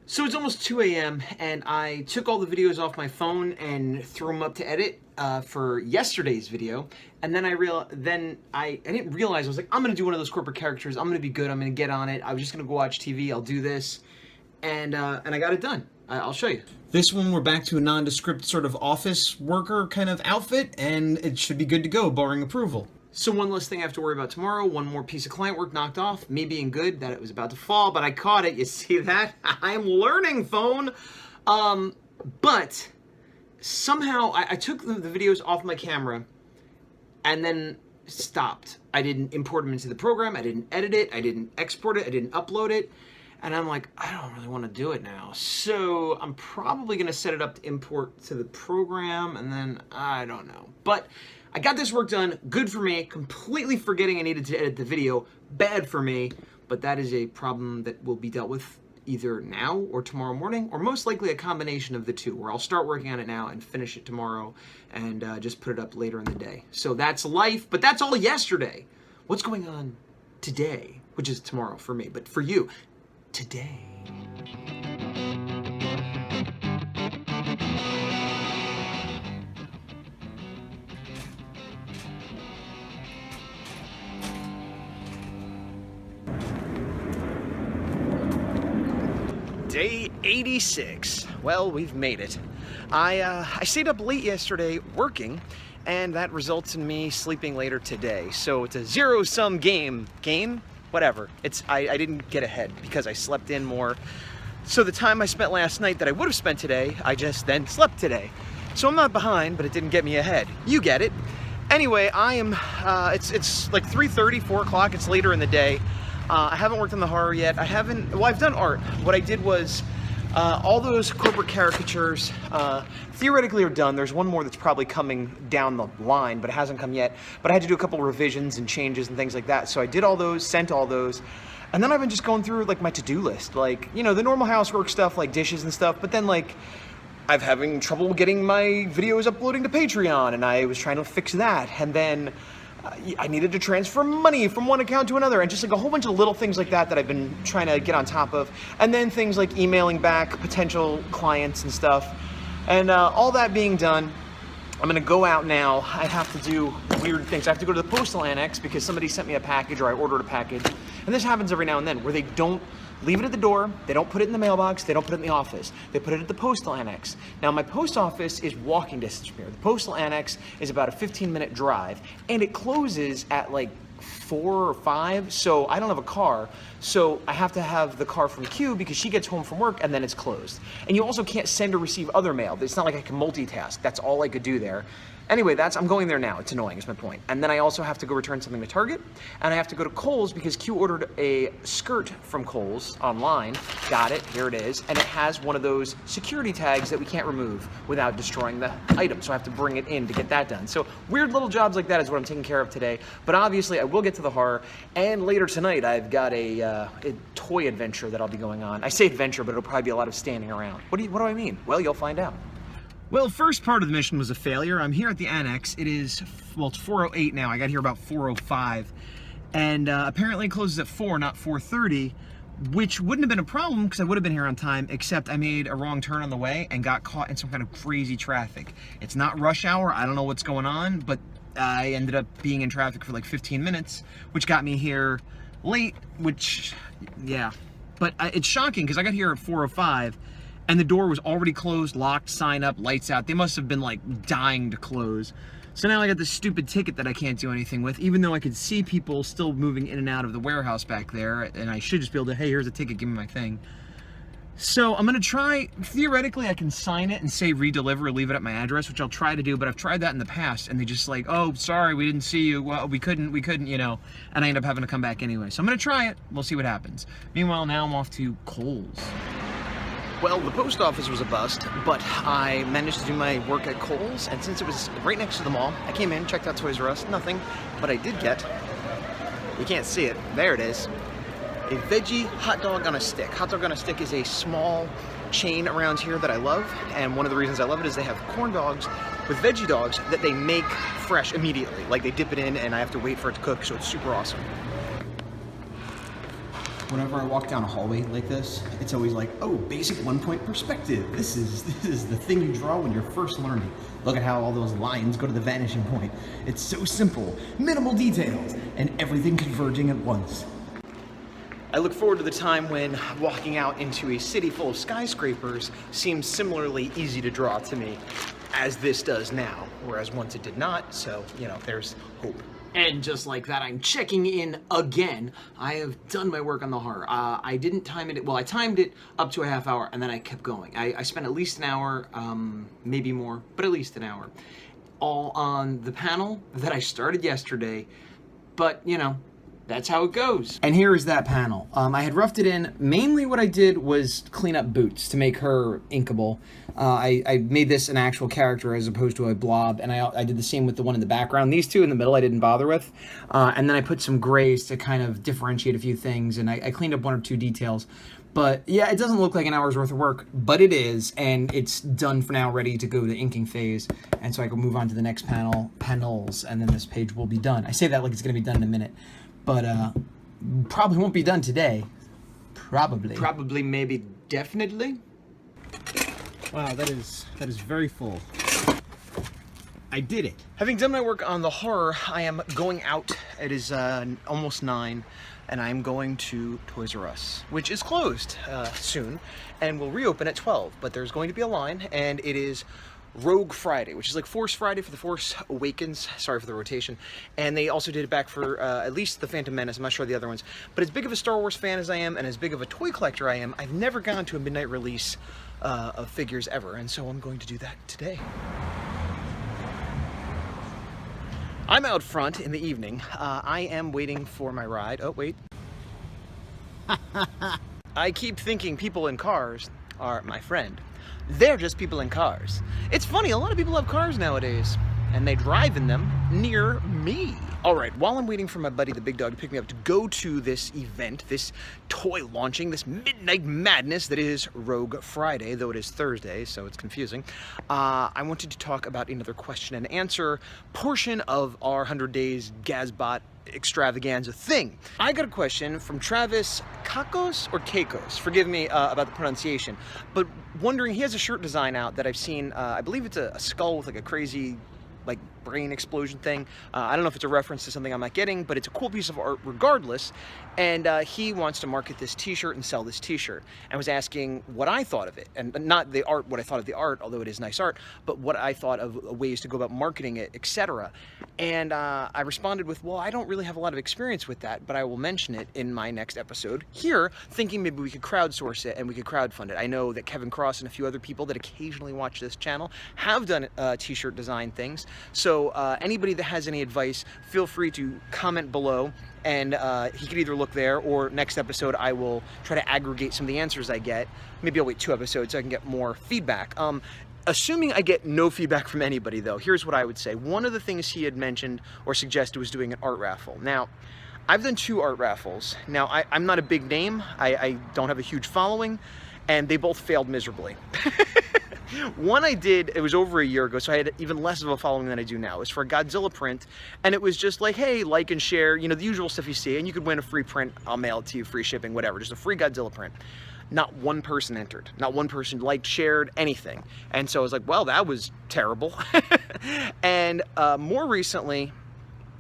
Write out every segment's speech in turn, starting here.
So it's almost 2 a.m. and I took all the videos off my phone and threw them up to edit for yesterday's video. And then I didn't realize, I was like, I'm gonna do one of those corporate characters. I'm gonna be good. I'm gonna get on it. I was just gonna go watch TV. I'll do this, and I got it done. I'll show you. This one, we're back to a nondescript sort of office worker kind of outfit, and it should be good to go, barring approval. So one less thing I have to worry about tomorrow, one more piece of client work knocked off, me being good that it was about to fall, but I caught it, you see that? I'm learning, phone! But somehow I took the videos off my camera and then stopped. I didn't import them into the program, I didn't edit it, I didn't export it, I didn't upload it, and I'm like, I don't really want to do it now. So I'm probably gonna set it up to import to the program, and then I don't know. But I got this work done, good for me, completely forgetting I needed to edit the video, bad for me, but that is a problem that will be dealt with either now or tomorrow morning, or most likely a combination of the two, where I'll start working on it now and finish it tomorrow and just put it up later in the day. So that's life, but that's all yesterday. What's going on today, which is tomorrow for me, but for you, today. Day 86. Well, we've made it. I stayed up late yesterday working, and that results in me sleeping later today. So it's a zero-sum game. Whatever. I didn't get ahead because I slept in more. So the time I spent last night that I would have spent today, I just then slept today. So I'm not behind, but it didn't get me ahead. You get it. Anyway, I am, it's like 3:30, 4 o'clock, it's later in the day. I haven't worked on the horror yet. I've done art. What I did was, all those corporate caricatures theoretically are done. There's one more that's probably coming down the line, but it hasn't come yet. But I had to do a couple of revisions and changes and things like that. So I did all those, sent all those, and then I've been just going through like my to-do list, like, you know, the normal housework stuff, like dishes and stuff, but then like, I'm having trouble getting my videos uploading to Patreon, and I was trying to fix that, and then I needed to transfer money from one account to another, and just like a whole bunch of little things like that that I've been trying to get on top of. And then things like emailing back potential clients and stuff. And all that being done, I'm gonna go out now. I have to do weird things. I have to go to the postal annex because somebody sent me a package, or I ordered a package. And this happens every now and then, where they don't leave it at the door, they don't put it in the mailbox, they don't put it in the office. They put it at the postal annex. Now, my post office is walking distance from here. The postal annex is about a 15-minute drive, and it closes at like 4 or 5, so I don't have a car, so I have to have the car from Q because she gets home from work and then it's closed. And you also can't send or receive other mail. It's not like I can multitask. That's all I could do there. Anyway, I'm going there now. It's annoying, is my point. And then I also have to go return something to Target, and I have to go to Kohl's because Q ordered a skirt from Kohl's online. Got it, here it is. And it has one of those security tags that we can't remove without destroying the item. So I have to bring it in to get that done. So weird little jobs like that is what I'm taking care of today. But obviously I will get to the horror, and later tonight I've got a toy adventure that I'll be going on. I say adventure, but it'll probably be a lot of standing around. What do I mean? Well, you'll find out. Well, first part of the mission was a failure. I'm here at the annex. It is, well, it's 4:08 now. I got here about 4:05. And apparently it closes at 4, not 4:30, which wouldn't have been a problem because I would have been here on time, except I made a wrong turn on the way and got caught in some kind of crazy traffic. It's not rush hour. I don't know what's going on, but I ended up being in traffic for like 15 minutes, which got me here late, which, yeah. But it's shocking because I got here at 4:05. And the door was already closed, locked, sign up, lights out. They must have been like dying to close. So now I got this stupid ticket that I can't do anything with, even though I could see people still moving in and out of the warehouse back there, and I should just be able to, hey, here's a ticket, give me my thing. So I'm gonna try, theoretically I can sign it and say redeliver, leave it at my address, which I'll try to do, but I've tried that in the past, and they just like, oh, sorry, we didn't see you, well, we couldn't, you know, and I end up having to come back anyway. So I'm gonna try it, we'll see what happens. Meanwhile, now I'm off to Kohl's. Well, the post office was a bust, but I managed to do my work at Kohl's, and since it was right next to the mall, I came in, checked out Toys R Us, nothing, but I did get, you can't see it, there it is, a veggie hot dog on a stick. Hot dog on a stick is a small chain around here that I love, and one of the reasons I love it is they have corn dogs with veggie dogs that they make fresh immediately. Like, they dip it in, and I have to wait for it to cook, so it's super awesome. Whenever I walk down a hallway like this, it's always like, oh, basic 1-point perspective. This is the thing you draw when you're first learning. Look at how all those lines go to the vanishing point. It's so simple, minimal details, and everything converging at once. I look forward to the time when walking out into a city full of skyscrapers seems similarly easy to draw to me as this does now, whereas once it did not, so, you know, there's hope. And just like that, I'm checking in again. I have done my work on the horror. I didn't time it, well, I timed it up to a half hour and then I kept going. I spent at least an hour, maybe more, but at least an hour, all on the panel that I started yesterday, but, you know, that's how it goes. And here is that panel. I had roughed it in. Mainly what I did was clean up Boots to make her inkable. I made this an actual character as opposed to a blob, and I did the same with the one in the background. These two in the middle I didn't bother with. And then I put some grays to kind of differentiate a few things, and I cleaned up 1 or 2 details. But yeah, it doesn't look like an hour's worth of work, but it is, and it's done for now, ready to go to inking phase. And so I can move on to the next panels, and then this page will be done. I say that like it's gonna be done in a minute. But probably won't be done today. Probably, maybe, definitely. Wow, that is very full. I did it. Having done my work on the horror, I am going out. It is almost 9, and I'm going to Toys R Us, which is closed soon, and will reopen at 12. But there's going to be a line, and it is Rogue Friday, which is like Force Friday for The Force Awakens. Sorry for the rotation. And they also did it back for at least The Phantom Menace. I'm not sure the other ones. But as big of a Star Wars fan as I am, and as big of a toy collector I am, I've never gone to a midnight release of figures ever. And so I'm going to do that today. I'm out front in the evening. I am waiting for my ride. Oh, wait. I keep thinking people in cars are my friend. They're just people in cars. It's funny, a lot of people have cars nowadays, and they drive in them near me. All right, while I'm waiting for my buddy, the big dog, to pick me up to go to this event, this toy launching, this midnight madness that is Rogue Friday, though it is Thursday, so it's confusing, I wanted to talk about another question and answer portion of our 100 Days GAZBOT extravaganza thing. I got a question from Travis Kakos or Kakos, forgive me about the pronunciation, but wondering, he has a shirt design out that I've seen, I believe it's a skull with like a crazy like brain explosion thing. I don't know if it's a reference to something I'm not getting, but it's a cool piece of art regardless. And he wants to market this t-shirt and sell this t-shirt, and was asking what I thought of it. And not the art, what I thought of the art, although it is nice art, but what I thought of ways to go about marketing it, etc. And I responded with, well, I don't really have a lot of experience with that, but I will mention it in my next episode here, thinking maybe we could crowdsource it and we could crowdfund it. I know that Kevin Cross and a few other people that occasionally watch this channel have done t-shirt design things. So anybody that has any advice, feel free to comment below, and he could either look there, or next episode I will try to aggregate some of the answers I get. Maybe I'll wait 2 episodes so I can get more feedback. Assuming I get no feedback from anybody though, here's what I would say. One of the things he had mentioned or suggested was doing an art raffle. Now, I've done 2 art raffles. Now, I'm not a big name, I don't have a huge following, and they both failed miserably. One I did, it was over a year ago, so I had even less of a following than I do now. It was for a Godzilla print, and it was just like, hey, like and share, you know, the usual stuff you see, and you could win a free print, I'll mail it to you, free shipping, whatever, just a free Godzilla print. Not one person entered. Not one person liked, shared, anything. And so I was like, well, that was terrible. And more recently,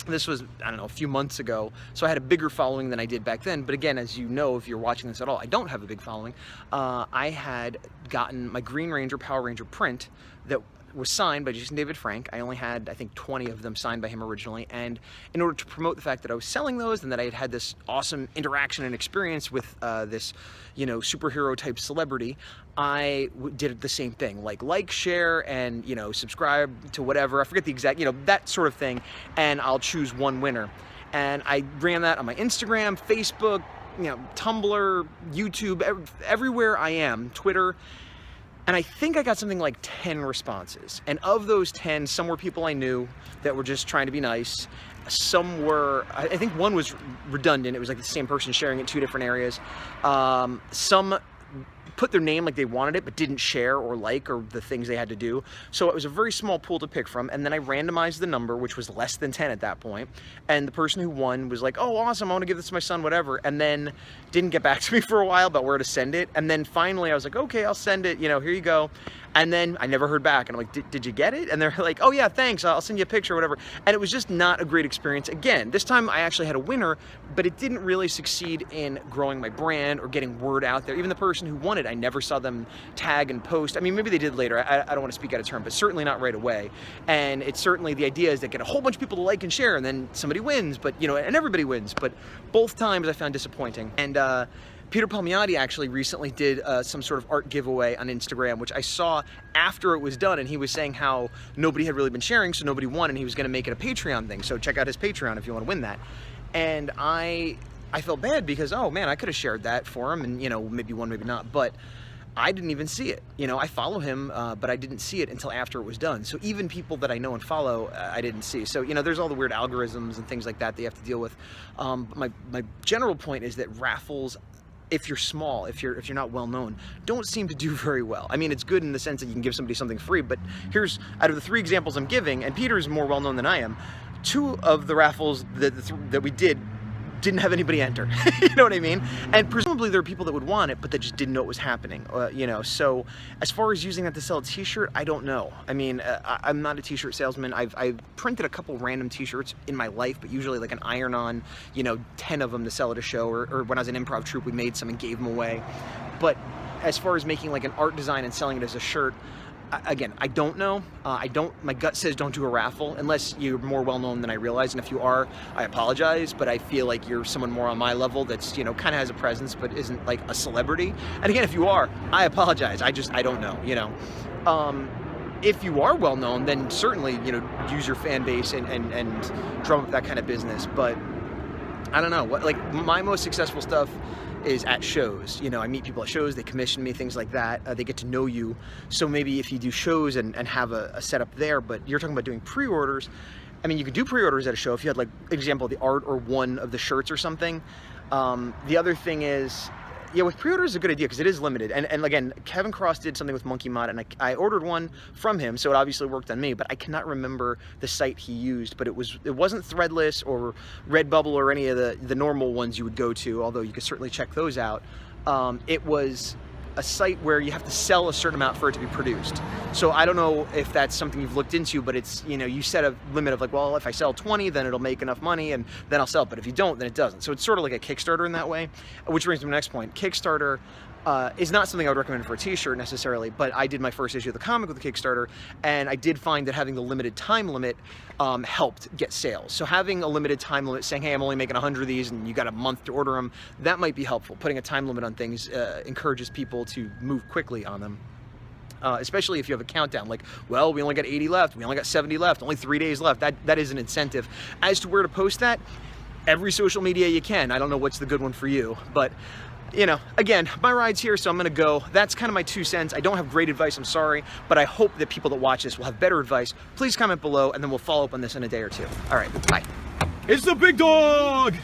this was, I don't know, a few months ago, so I had a bigger following than I did back then. But again, as you know, if you're watching this at all, I don't have a big following. I had gotten my Green Ranger, Power Ranger print that was signed by Jason David Frank. I only had, I think, 20 of them signed by him originally. And in order to promote the fact that I was selling those and that I had had this awesome interaction and experience with this, you know, superhero type celebrity, I did the same thing, like, share, and, you know, subscribe to whatever. I forget the exact, you know, that sort of thing. And I'll choose one winner. And I ran that on my Instagram, Facebook, you know, Tumblr, YouTube, everywhere I am, Twitter. And I think I got something like 10 responses. And of those 10, some were people I knew that were just trying to be nice. Some were, I think one was redundant. It was like the same person sharing it in 2 different areas. Some put their name like they wanted it, but didn't share or like or the things they had to do. So it was a very small pool to pick from, and then I randomized the number, which was less than 10 at that point, and the person who won was like, oh, awesome, I want to give this to my son, whatever, and then didn't get back to me for a while about where to send it, and then finally I was like, okay, I'll send it, you know, here you go. And then I never heard back, and I'm like, did you get it? And they're like, oh yeah, thanks, I'll send you a picture or whatever. And it was just not a great experience. Again, this time I actually had a winner, but it didn't really succeed in growing my brand or getting word out there. Even the person who won it, I never saw them tag and post. I mean, maybe they did later, I don't want to speak out of turn, but certainly not right away. And it's certainly, the idea is to get a whole bunch of people to like and share, and then somebody wins, but you know, and everybody wins. But both times I found disappointing. And Peter Palmiotti actually recently did some sort of art giveaway on Instagram, which I saw after it was done, and he was saying how nobody had really been sharing, so nobody won, and he was going to make it a Patreon thing. So check out his Patreon if you want to win that. And I felt bad because, oh man, I could have shared that for him, and you know, maybe won, maybe not, but I didn't even see it. You know, I follow him, but I didn't see it until after it was done. So even people that I know and follow, I didn't see. So, you know, there's all the weird algorithms and things like that you have to deal with. My general point is that raffles, if you're small, if you're not well known, don't seem to do very well. I mean, it's good in the sense that you can give somebody something free, but here's, out of the 3 examples I'm giving, and Peter's more well known than I am, 2 of the raffles that we didn't have anybody enter. You know what I mean? And presumably there are people that would want it, but that just didn't know it was happening. You know, so as far as using that to sell a t-shirt, I don't know. I mean, I'm not a t-shirt salesman. I've printed a couple random t-shirts in my life, but usually like an iron-on, you know, 10 of them to sell at a show, or when I was an improv troupe, we made some and gave them away. But as far as making like an art design and selling it as a shirt, again, I don't know. My gut says don't do a raffle unless you're more well-known than I realize. And if you are, I apologize, but I feel like you're someone more on my level that's, you know, kind of has a presence, but isn't like a celebrity. And again, if you are, I apologize. I don't know, you know. If you are well-known, then certainly, you know, use your fan base and drum up that kind of business. But I don't know, like my most successful stuff is at shows. You know, I meet people at shows, they commission me, things like that. They get to know you. So maybe if you do shows and have a setup there, but you're talking about doing pre-orders, I mean, you could do pre-orders at a show if you had like, example, the art or one of the shirts or something. The other thing is, yeah, with pre-orders is a good idea because it is limited. And again, Kevin Cross did something with Monkey Mod, and I ordered one from him, so it obviously worked on me, but I cannot remember the site he used, but it wasn't Threadless or Redbubble or any of the normal ones you would go to, although you could certainly check those out. It was a site where you have to sell a certain amount for it to be produced. So I don't know if that's something you've looked into, but it's, you know, you set a limit of like, well, if I sell 20, then it'll make enough money and then I'll sell it. But if you don't, then it doesn't. So it's sort of like a Kickstarter in that way, which brings me to the next point. Kickstarter is not something I would recommend for a t-shirt necessarily, but I did my first issue of the comic with the Kickstarter, and I did find that having the limited time limit helped get sales. So having a limited time limit, saying, hey, I'm only making 100 of these and you got a month to order them, that might be helpful. Putting a time limit on things encourages people to move quickly on them. Especially if you have a countdown, like, well, we only got 80 left, we only got 70 left, only 3 days left. That is an incentive. As to where to post that, every social media you can. I don't know what's the good one for you, but you know, again, my ride's here, so I'm gonna go. That's kind of my 2 cents. I don't have great advice, I'm sorry, but I hope that people that watch this will have better advice. Please comment below, and then we'll follow up on this in a day or 2. All right, bye. It's the big dog!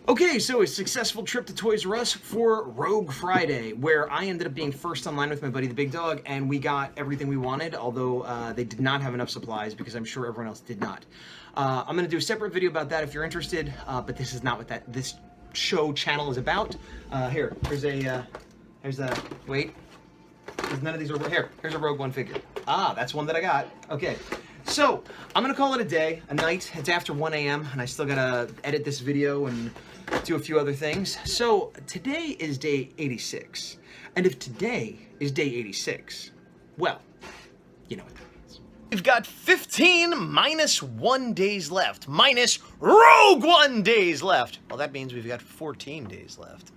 Okay, so a successful trip to Toys R Us for Rogue Friday, where I ended up being first online with my buddy the Big Dog, and we got everything we wanted, although they did not have enough supplies because I'm sure everyone else did not. I'm going to do a separate video about that if you're interested, but this is not what this show channel is about. Here's none of these are, here's a Rogue One figure. Ah, that's one that I got. Okay. So, I'm going to call it a day, a night. It's after 1 a.m. and I still got to edit this video and do a few other things. So, today is day 86. And if today is day 86, well, you know what that means. We've got 15 minus 1 days left, minus Rogue One days left. Well, that means we've got 14 days left.